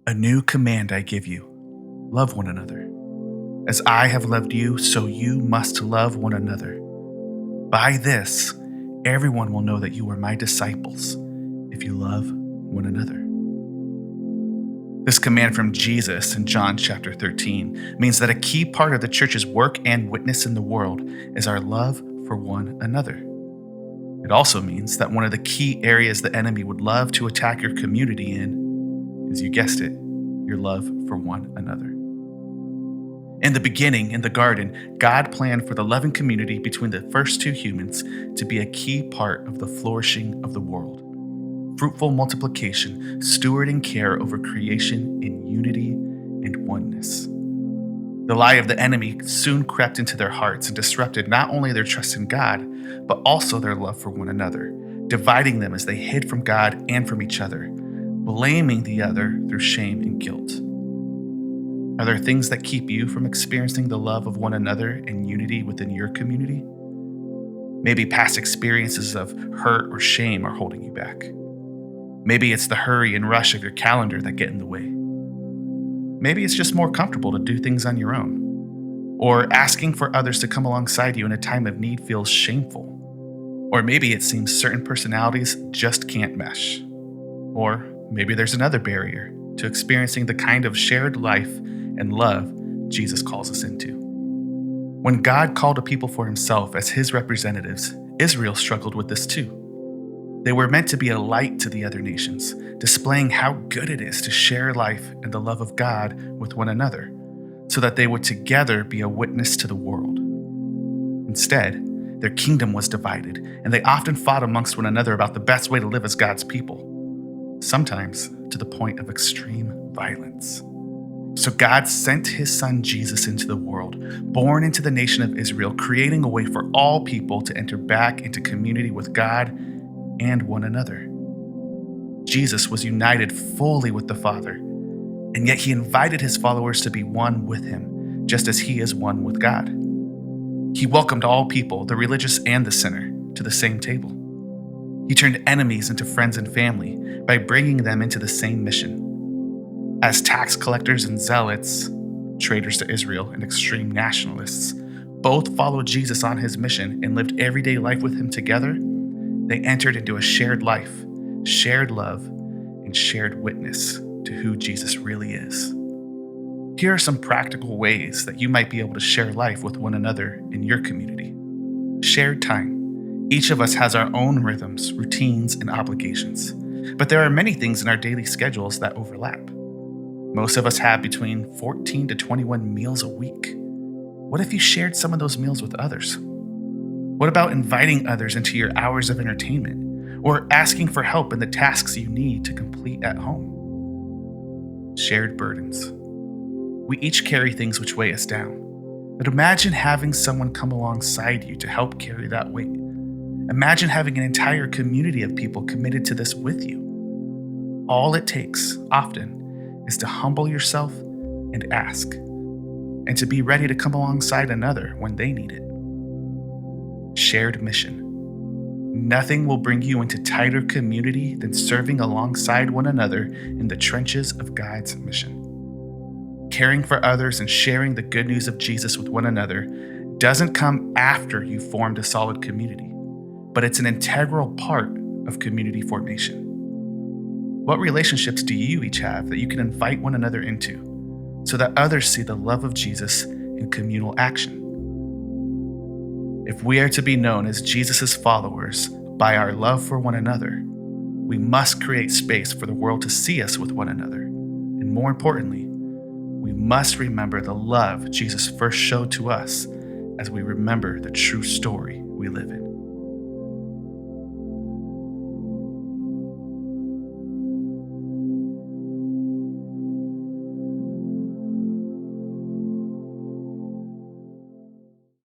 A new command I give you, love one another. As I have loved you, so you must love one another. By this, everyone will know that you are my disciples, if you love one another. This command from Jesus in John chapter 13 means that a key part of the church's work and witness in the world is our love for one another. It also means that one of the key areas the enemy would love to attack your community in is, you guessed it, your love for one another. In the beginning, in the garden, God planned for the loving community between the first two humans to be a key part of the flourishing of the world. Fruitful multiplication, stewarding care over creation in unity and oneness. The lie of the enemy soon crept into their hearts and disrupted not only their trust in God, but also their love for one another, dividing them as they hid from God and from each other, blaming the other through shame and guilt. Are there things that keep you from experiencing the love of one another and unity within your community? Maybe past experiences of hurt or shame are holding you back. Maybe it's the hurry and rush of your calendar that get in the way. Maybe it's just more comfortable to do things on your own. Or asking for others to come alongside you in a time of need feels shameful. Or maybe it seems certain personalities just can't mesh. Or maybe there's another barrier to experiencing the kind of shared life and love Jesus calls us into. When God called a people for himself as his representatives, Israel struggled with this too. They were meant to be a light to the other nations, displaying how good it is to share life and the love of God with one another, so that they would together be a witness to the world. Instead, their kingdom was divided, and they often fought amongst one another about the best way to live as God's people, sometimes to the point of extreme violence. So God sent his son Jesus into the world, born into the nation of Israel, creating a way for all people to enter back into community with God and one another. Jesus was united fully with the Father, and yet he invited his followers to be one with him, just as he is one with God. He welcomed all people, the religious and the sinner, to the same table. He turned enemies into friends and family by bringing them into the same mission. As tax collectors and zealots, traitors to Israel and extreme nationalists, both followed Jesus on his mission and lived everyday life with him together, they entered into a shared life, shared love, and shared witness to who Jesus really is. Here are some practical ways that you might be able to share life with one another in your community. Shared time. Each of us has our own rhythms, routines, and obligations, but there are many things in our daily schedules that overlap. Most of us have between 14 to 21 meals a week. What if you shared some of those meals with others? What about inviting others into your hours of entertainment, or asking for help in the tasks you need to complete at home? Shared burdens. We each carry things which weigh us down, but imagine having someone come alongside you to help carry that weight. Imagine having an entire community of people committed to this with you. All it takes, often, is to humble yourself and ask, and to be ready to come alongside another when they need it. Shared mission. Nothing will bring you into tighter community than serving alongside one another in the trenches of God's mission. Caring for others and sharing the good news of Jesus with one another doesn't come after you've formed a solid community, but it's an integral part of community formation. What relationships do you each have that you can invite one another into so that others see the love of Jesus in communal action? If we are to be known as Jesus' followers by our love for one another, we must create space for the world to see us with one another. And more importantly, we must remember the love Jesus first showed to us as we remember the true story we live in.